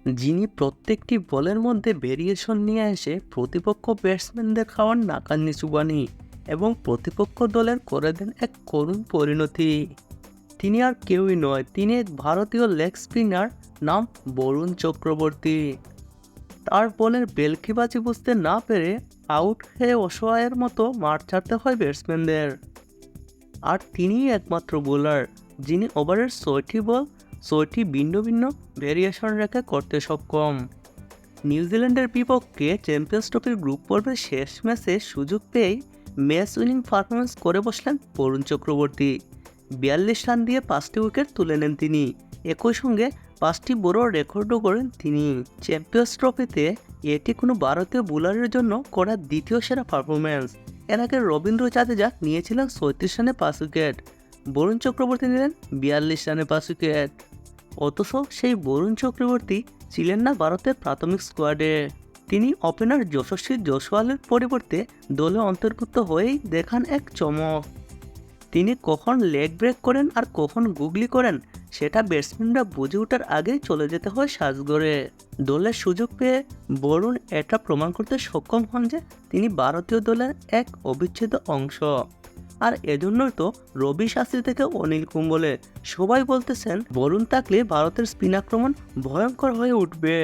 যিনি প্রত্যেকটি বলের মধ্যে ভেরিয়েশন নিয়ে এসে প্রতিপক্ষ ব্যাটসম্যানদের খাওয়ান নাকানি চুবানি এবং প্রতিপক্ষ দলের করে দেন এক করুণ পরিণতি। তিনি আর কেউই নয়, তিনি এক ভারতীয় লেগ স্পিনার, নাম বরুণ চক্রবর্তী। তার বলের বেলকিবাজি বুঝতে না পেরে আউট হয়ে অসহায়ের মতো মাঠ ছাড়তে হয় ব্যাটসম্যানদের। আর তিনিই একমাত্র বোলার যিনি ওভারের ৬টি বল ৬টি ভিন্ন ভিন্ন ভেরিয়েশন রেখে করতে সক্ষম। নিউজিল্যান্ডের বিপক্ষে চ্যাম্পিয়ন্স ট্রফির গ্রুপ পর্বের শেষ ম্যাচে সুযোগ পেয়েই ম্যাচ উইনিং পারফরমেন্স করে বসলেন বরুণ চক্রবর্তী। ৪২ রান দিয়ে ৫টি উইকেট তুলে নেন তিনি। একই সঙ্গে ৫টি বড় রেকর্ডও করেন তিনি। চ্যাম্পিয়ন্স ট্রফিতে এটি কোনো ভারতীয় বোলারের জন্য করা দ্বিতীয় সেরা পারফরমেন্স। এর আগে রবীন্দ্র জাদেজা নিয়েছিলেন ৩৬ রানে ৫ উইকেট, বরুণ চক্রবর্তী নিলেন ৪২ রানে ৫ উইকেট। অথচ সেই বরুণ চক্রবর্তী ছিলেন না ভারতের প্রাথমিক স্কোয়াডে। তিনি ওপেনার যশস্বী জয়সওয়ালের পরিবর্তে দলে অন্তর্ভুক্ত হয়েই দেখান এক চমক। তিনি কখন লেগ ব্রেক করেন আর কখন গুগলি করেন সেটা ব্যাটসম্যানরা বুঝে ওঠার আগেই চলে যেতে হয় সাজঘরে। দলের সুযোগ পেয়ে বরুণ এটা প্রমাণ করতে সক্ষম হন যে তিনি ভারতীয় দলের এক অবিচ্ছেদ্য অংশ। আর এজন্যই তো রবি শাস্ত্রী থেকে অনিল কুম্বলে সবাই বলতেছেন বরুণ থাকলে ভারতের স্পিন আক্রমণ ভয়ঙ্কর হয়ে উঠবে।